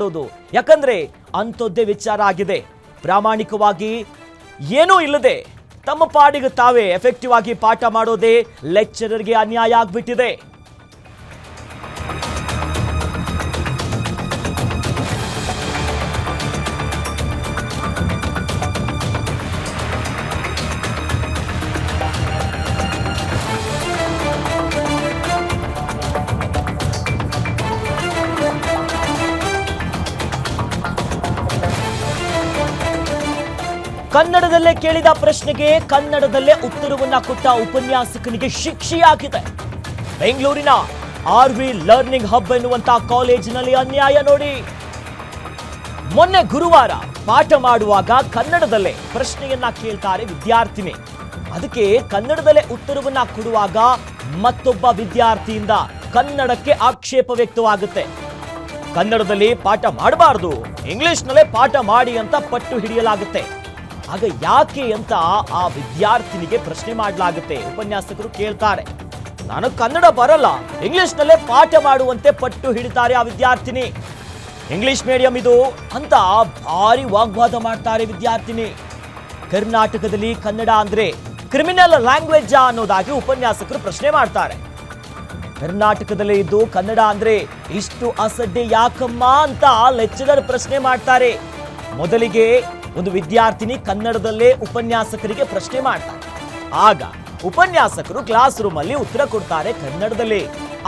ಮಾಡೋದು. ಯಾಕಂದ್ರೆ ಅಂಥದ್ದೇ ವಿಚಾರ ಆಗಿದೆ. ಪ್ರಾಮಾಣಿಕವಾಗಿ ಏನೂ ಇಲ್ಲದೆ ತಮ್ಮ ಪಾಡಿಗೆ ತಾವೇ ಎಫೆಕ್ಟಿವ್ ಆಗಿ ಪಾಠ ಮಾಡೋದೇ ಲೆಕ್ಚರರ್ಗೆ ಅನ್ಯಾಯ ಆಗ್ಬಿಟ್ಟಿದೆ. ಕನ್ನಡದಲ್ಲೇ ಕೇಳಿದ ಪ್ರಶ್ನೆಗೆ ಕನ್ನಡದಲ್ಲೇ ಉತ್ತರವನ್ನ ಕೊಟ್ಟ ಉಪನ್ಯಾಸಕನಿಗೆ ಶಿಕ್ಷೆಯಾಗಿದೆ. ಬೆಂಗಳೂರಿನ ಆರ್ವಿ ಲರ್ನಿಂಗ್ ಹಬ್ ಎನ್ನುವಂತ ಕಾಲೇಜಿನಲ್ಲಿ ಅನ್ಯಾಯ ನೋಡಿ. ಮೊನ್ನೆ ಗುರುವಾರ ಪಾಠ ಮಾಡುವಾಗ ಕನ್ನಡದಲ್ಲೇ ಪ್ರಶ್ನೆಯನ್ನ ಕೇಳ್ತಾರೆ ವಿದ್ಯಾರ್ಥಿನಿ. ಅದಕ್ಕೆ ಕನ್ನಡದಲ್ಲೇ ಉತ್ತರವನ್ನ ಕೊಡುವಾಗ ಮತ್ತೊಬ್ಬ ವಿದ್ಯಾರ್ಥಿಯಿಂದ ಕನ್ನಡಕ್ಕೆ ಆಕ್ಷೇಪ ವ್ಯಕ್ತವಾಗುತ್ತೆ. ಕನ್ನಡದಲ್ಲಿ ಪಾಠ ಮಾಡಬಾರದು, ಇಂಗ್ಲಿಷ್ನಲ್ಲೇ ಪಾಠ ಮಾಡಿ ಅಂತ ಪಟ್ಟು ಹಿಡಿಯಲಾಗುತ್ತೆ. ಆಗ ಯಾಕೆ ಅಂತ ಆ ವಿದ್ಯಾರ್ಥಿನಿಗೆ ಪ್ರಶ್ನೆ ಮಾಡಲಾಗುತ್ತೆ. ಉಪನ್ಯಾಸಕರು ಕೇಳ್ತಾರೆ, ನಾನು ಕನ್ನಡ ಬರಲ್ಲ, ಇಂಗ್ಲಿಷ್ನಲ್ಲೇ ಪಾಠ ಮಾಡುವಂತೆ ಪಟ್ಟು ಹಿಡಿತಾರೆ ಆ ವಿದ್ಯಾರ್ಥಿನಿ. ಇಂಗ್ಲಿಷ್ ಮೀಡಿಯಂ ಇದು ಅಂತ ಭಾರಿ ವಾಗ್ವಾದ ಮಾಡ್ತಾರೆ ವಿದ್ಯಾರ್ಥಿನಿ. ಕರ್ನಾಟಕದಲ್ಲಿ ಕನ್ನಡ ಅಂದ್ರೆ ಕ್ರಿಮಿನಲ್ ಲ್ಯಾಂಗ್ವೇಜ್ ಅನ್ನೋದಾಗಿ ಉಪನ್ಯಾಸಕರು ಪ್ರಶ್ನೆ ಮಾಡ್ತಾರೆ. ಕರ್ನಾಟಕದಲ್ಲೇ ಇದ್ದು ಕನ್ನಡ ಅಂದ್ರೆ ಇಷ್ಟು ಅಸಡ್ಡೆ ಯಾಕಮ್ಮ ಅಂತ ಲೆಕ್ಚರರ್ ಪ್ರಶ್ನೆ ಮಾಡ್ತಾರೆ. ಮೊದಲಿಗೆ ಒಂದು ವಿದ್ಯಾರ್ಥಿನಿ ಕನ್ನಡದಲ್ಲೇ ಉಪನ್ಯಾಸಕರಿಗೆ ಪ್ರಶ್ನೆ ಮಾಡ್ತಾರೆ. ಆಗ ಉಪನ್ಯಾಸಕರು ಕ್ಲಾಸ್ ರೂಮ್ ಅಲ್ಲಿ ಉತ್ತರ ಕೊಡ್ತಾರೆ ಕನ್ನಡದಲ್ಲಿ.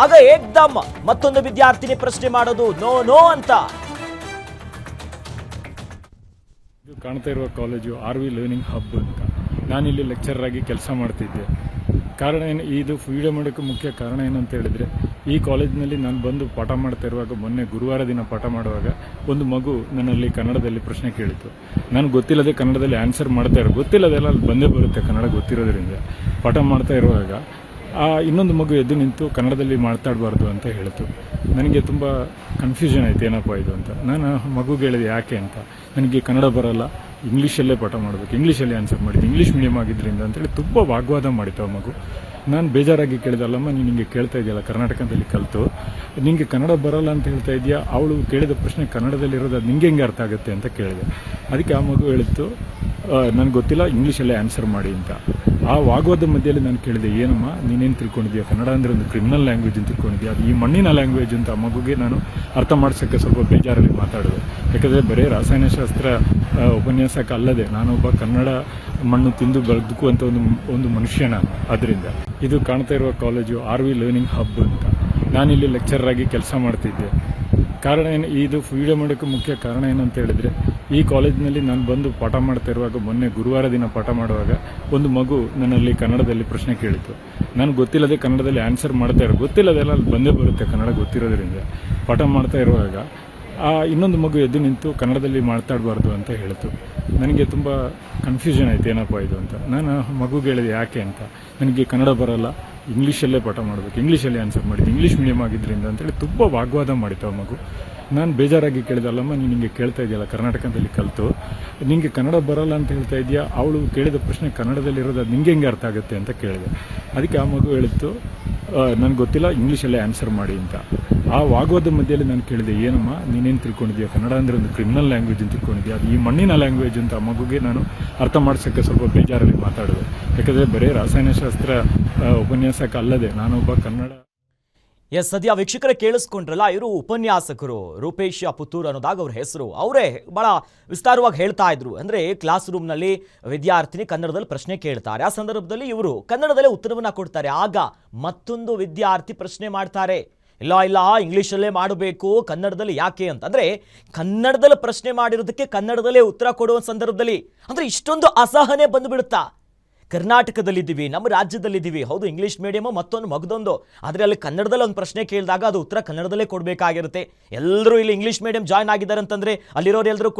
ಆಗ ಏಕ್ದಮ್ ಮತ್ತೊಂದು ವಿದ್ಯಾರ್ಥಿನಿ ಪ್ರಶ್ನೆ ಮಾಡೋದು ನೋ ನೋ ಅಂತ. ಇದು ಕಾಣ್ತಾ ಇರುವ ಕಾಲೇಜು ಆರ್ವಿ ಲರ್ನಿಂಗ್ ಹಬ್ ಅಂತ. ನಾನಿಲ್ಲಿ ಲೆಕ್ಚರರ್ ಆಗಿ ಕೆಲಸ ಮಾಡ್ತಿದ್ದೆ. ಕಾರಣ ಏನು, ಇದು ವಿಡಿಯೋ ಮಾಡೋಕ್ಕೆ ಮುಖ್ಯ ಕಾರಣ ಏನಂತ ಹೇಳಿದರೆ, ಈ ಕಾಲೇಜಿನಲ್ಲಿ ನಾನು ಬಂದು ಪಾಠ ಮಾಡ್ತಾ ಇರುವಾಗ, ಮೊನ್ನೆ ಗುರುವಾರ ದಿನ ಪಾಠ ಮಾಡುವಾಗ ಒಂದು ಮಗು ನನ್ನಲ್ಲಿ ಕನ್ನಡದಲ್ಲಿ ಪ್ರಶ್ನೆ ಕೇಳಿತು. ನಾನು ಗೊತ್ತಿಲ್ಲದೆ ಕನ್ನಡದಲ್ಲಿ ಆನ್ಸರ್ ಮಾಡ್ತಾ ಇರೋ, ಗೊತ್ತಿಲ್ಲದೆಲ್ಲ ಅಲ್ಲಿ ಬಂದೇ ಬರುತ್ತೆ ಕನ್ನಡ ಗೊತ್ತಿರೋದ್ರಿಂದ. ಪಾಠ ಮಾಡ್ತಾ ಇರುವಾಗ ಇನ್ನೊಂದು ಮಗು ಎದ್ದು ನಿಂತು ಕನ್ನಡದಲ್ಲಿ ಮಾತಾಡಬಾರ್ದು ಅಂತ ಹೇಳಿತು. ನನಗೆ ತುಂಬ ಕನ್ಫ್ಯೂಷನ್ ಆಯಿತು, ಏನಪ್ಪ ಇದು ಅಂತ. ನಾನು ಮಗುಗೆ ಹೇಳಿದೆ ಯಾಕೆ ಅಂತ. ನನಗೆ ಕನ್ನಡ ಬರಲ್ಲ, ಇಂಗ್ಲೀಷಲ್ಲೇ ಪಾಠ ಮಾಡಬೇಕು, ಇಂಗ್ಲೀಷಲ್ಲಿ ಆನ್ಸರ್ ಮಾಡಿದ್ದು, ಇಂಗ್ಲೀಷ್ ಮೀಡಿಯಮ್ ಆಗಿದ್ದರಿಂದ ಅಂತೇಳಿ ತುಂಬ ವಾಗ್ವಾದ ಮಾಡಿತ್ತು ಆ ಮಗು. ನಾನು ಬೇಜಾರಾಗಿ ಕೇಳಿದಲ್ಲಮ್ಮ, ನೀನು ನಿಮಗೆ ಕೇಳ್ತಾ ಇದೆಯಲ್ಲ ಕರ್ನಾಟಕದಲ್ಲಿ ಕಲಿತು, ನಿಮಗೆ ಕನ್ನಡ ಬರಲ್ಲ ಅಂತ ಹೇಳ್ತಾ ಇದೆಯಾ, ಅವಳು ಕೇಳಿದ ಪ್ರಶ್ನೆ ಕನ್ನಡದಲ್ಲಿರೋದು ಅದು ನಿಂಗೆ ಹೆಂಗೆ ಅರ್ಥ ಆಗುತ್ತೆ ಅಂತ ಕೇಳಿದೆ. ಅದಕ್ಕೆ ಆ ಮಗು ಹೇಳಿತ್ತು, ನನಗೆ ಗೊತ್ತಿಲ್ಲ, ಇಂಗ್ಲೀಷಲ್ಲೇ ಆನ್ಸರ್ ಮಾಡಿ ಅಂತ. ಆ ವಾಗ್ವಾದ ಮಧ್ಯದಲ್ಲಿ ನಾನು ಕೇಳಿದೆ, ಏನಮ್ಮ ನೀನೇನು ತಿಳ್ಕೊಂಡಿದ್ಯಾ, ಕನ್ನಡ ಅಂದರೆ ಒಂದು ಕ್ರಿಮಿನಲ್ ಲ್ಯಾಂಗ್ವೇಜ್ ಅಂತ ತಿಳ್ಕೊಂಡಿದ್ಯಾ, ಅದು ಈ ಮಣ್ಣಿನ ಲ್ಯಾಂಗ್ವೇಜ್ ಅಂತ. ಆ ಮಗುಗೆ ನಾನು ಅರ್ಥ ಮಾಡಿಸೋಕ್ಕೆ ಸ್ವಲ್ಪ ಬೇಜಾರಲ್ಲಿ ಮಾತಾಡಿದೆ. ಯಾಕಂದರೆ ಬರೀ ರಾಸಾಯನಶಾಸ್ತ್ರ ಉಪನ್ಯಾಸಕ ಅಲ್ಲದೆ ನಾನೊಬ್ಬ ಕನ್ನಡ ಮಣ್ಣು ತಿಂದು ಬದುಕುವಂಥ ಒಂದು ಮನುಷ್ಯ ನಾನು. ಅದರಿಂದ ಇದು ಕಾಣ್ತಾ ಇರುವ ಕಾಲೇಜು ಆರ್ವಿ ಲರ್ನಿಂಗ್ ಹಬ್ ಅಂತ. ನಾನಿಲ್ಲಿ ಲೆಕ್ಚರರ್ ಆಗಿ ಕೆಲಸ ಮಾಡ್ತಿದ್ದೆ. ಕಾರಣ ಏನು, ಇದು ವಿಡಿಯೋ ಮಾಡೋಕ್ಕೆ ಮುಖ್ಯ ಕಾರಣ ಏನಂತ ಹೇಳಿದರೆ, ಈ ಕಾಲೇಜಿನಲ್ಲಿ ನಾನು ಬಂದು ಪಾಠ ಮಾಡ್ತಾ ಇರುವಾಗ, ಮೊನ್ನೆ ಗುರುವಾರ ದಿನ ಪಾಠ ಮಾಡುವಾಗ ಒಂದು ಮಗು ನನ್ನಲ್ಲಿ ಕನ್ನಡದಲ್ಲಿ ಪ್ರಶ್ನೆ ಕೇಳಿತು. ನಾನು ಗೊತ್ತಿಲ್ಲದೆ ಕನ್ನಡದಲ್ಲಿ ಆನ್ಸರ್ ಮಾಡ್ತಾ ಇರೋ, ಗೊತ್ತಿಲ್ಲದೆಲ್ಲ ಅಲ್ಲಿ ಬಂದೇ ಬರುತ್ತೆ ಕನ್ನಡ ಗೊತ್ತಿರೋದ್ರಿಂದ. ಪಾಠ ಮಾಡ್ತಾ ಇರುವಾಗ ಇನ್ನೊಂದು ಮಗು ಎದ್ದು ನಿಂತು ಕನ್ನಡದಲ್ಲಿ ಮಾತಾಡಬಾರ್ದು ಅಂತ ಹೇಳಿತು. ನನಗೆ ತುಂಬ ಕನ್ಫ್ಯೂಷನ್ ಆಯಿತು, ಏನಪ್ಪ ಇದು ಅಂತ. ನಾನು ಮಗುಗೆ ಹೇಳಿದೆ ಯಾಕೆ ಅಂತ. ನನಗೆ ಕನ್ನಡ ಬರಲ್ಲ, ಇಂಗ್ಲೀಷಲ್ಲೇ ಪಾಠ ಮಾಡಬೇಕು, ಇಂಗ್ಲೀಷಲ್ಲಿ ಆನ್ಸರ್ ಮಾಡಿದ್ದು, ಇಂಗ್ಲೀಷ್ ಮೀಡಿಯಮ್ ಆಗಿದ್ದರಿಂದ ಅಂತೇಳಿ ತುಂಬ ವಾಗ್ವಾದ ಮಾಡಿತ್ತು ಆ ಮಗು. ನಾನು ಬೇಜಾರಾಗಿ ಕೇಳಿದಲ್ಲಮ್ಮ, ನೀನು ನಿಮಗೆ ಕೇಳ್ತಾ ಇದೆಯಲ್ಲ ಕರ್ನಾಟಕದಲ್ಲಿ ಕಲಿತು, ನಿಮಗೆ ಕನ್ನಡ ಬರಲ್ಲ ಅಂತ ಹೇಳ್ತಾ ಇದೆಯಾ, ಅವಳು ಕೇಳಿದ ಪ್ರಶ್ನೆ ಕನ್ನಡದಲ್ಲಿರೋದು ಅದು ನಿಂಗೆ ಹೆಂಗೆ ಅರ್ಥ ಆಗುತ್ತೆ ಅಂತ ಕೇಳಿದೆ. ಅದಕ್ಕೆ ಆ ಮಗು ಹೇಳಿತ್ತು, ನನಗೆ ಗೊತ್ತಿಲ್ಲ, ಇಂಗ್ಲೀಷಲ್ಲೇ ಆನ್ಸರ್ ಮಾಡಿ ಅಂತ. ಆ ವಾಗ್ವಾದ ಮಧ್ಯದಲ್ಲಿ ನಾನು ಕೇಳಿದೆ, ಏನಮ್ಮ ನೀನೇನು ತಿಳ್ಕೊಂಡಿದ್ಯಾ, ಕನ್ನಡ ಅಂದರೆ ಒಂದು ಕ್ರಿಮಿನಲ್ ಲ್ಯಾಂಗ್ವೇಜ್ ಅಂತ ತಿಳ್ಕೊಂಡಿದ್ಯಾ, ಅದು ಈ ಮಣ್ಣಿನ ಲ್ಯಾಂಗ್ವೇಜ್ ಅಂತ. ಆ ಮಗುಗೆ ನಾನು ಅರ್ಥ ಮಾಡಿಸೋಕ್ಕೆ ಸ್ವಲ್ಪ ಬೇಜಾರಲ್ಲಿ ಮಾತಾಡಿದೆ. ಯಾಕಂದರೆ ಬರೀ ರಾಸಾಯನಶಾಸ್ತ್ರ ಉಪನ್ಯಾಸಕ ಅಲ್ಲದೆ ನಾನೊಬ್ಬ ಕನ್ನಡ. ಸದ್ಯ ವೀಕ್ಷಕರೇ ಕೇಳಿಸ್ಕೊಂಡ್ರಲ್ಲ, ಇವರು ಉಪನ್ಯಾಸಕರು ರೂಪೇಶ್ ಪುತ್ತೂರ್ ಅನ್ನೋದಾಗ ಅವ್ರ ಹೆಸರು. ಅವರೇ ಬಹಳ ವಿಸ್ತಾರವಾಗಿ ಹೇಳ್ತಾ ಇದ್ರು. ಅಂದರೆ ಕ್ಲಾಸ್ ರೂಮ್ನಲ್ಲಿ ವಿದ್ಯಾರ್ಥಿನಿ ಕನ್ನಡದಲ್ಲಿ ಪ್ರಶ್ನೆ ಕೇಳ್ತಾರೆ. ಆ ಸಂದರ್ಭದಲ್ಲಿ ಇವರು ಕನ್ನಡದಲ್ಲೇ ಉತ್ತರವನ್ನ ಕೊಡ್ತಾರೆ. ಆಗ ಮತ್ತೊಂದು ವಿದ್ಯಾರ್ಥಿ ಪ್ರಶ್ನೆ ಮಾಡ್ತಾರೆ, ಇಲ್ಲ ಇಂಗ್ಲೀಷಲ್ಲೇ ಮಾಡಬೇಕು, ಕನ್ನಡದಲ್ಲಿ ಯಾಕೆ ಅಂತಂದರೆ, ಕನ್ನಡದಲ್ಲಿ ಪ್ರಶ್ನೆ ಮಾಡಿರೋದಕ್ಕೆ ಕನ್ನಡದಲ್ಲೇ ಉತ್ತರ ಕೊಡುವ ಸಂದರ್ಭದಲ್ಲಿ ಅಂದರೆ ಇಷ್ಟೊಂದು ಅಸಹನೆ ಬಂದುಬಿಡುತ್ತಾ. ಕರ್ನಾಟಕದಲ್ಲಿದ್ದೀವಿ, ನಮ್ಮ ರಾಜ್ಯದಲ್ಲಿದ್ದೀವಿ, ಹೌದು ಇಂಗ್ಲೀಷ್ ಮೀಡಿಯಮು ಮತ್ತೊಂದು ಮಗದೊಂದು, ಆದರೆ ಅಲ್ಲಿ ಕನ್ನಡದಲ್ಲಿ ಒಂದು ಪ್ರಶ್ನೆ ಕೇಳಿದಾಗ ಅದು ಉತ್ತರ ಕನ್ನಡದಲ್ಲೇ ಕೊಡಬೇಕಾಗಿರುತ್ತೆ. ಎಲ್ಲರೂ ಇಲ್ಲಿ ಇಂಗ್ಲೀಷ್ ಮೀಡಿಯಂ ಜಾಯ್ನ್ ಆಗಿದ್ದಾರೆ ಅಂತಂದರೆ ಅಲ್ಲಿರೋರು ಎಲ್ಲರೂ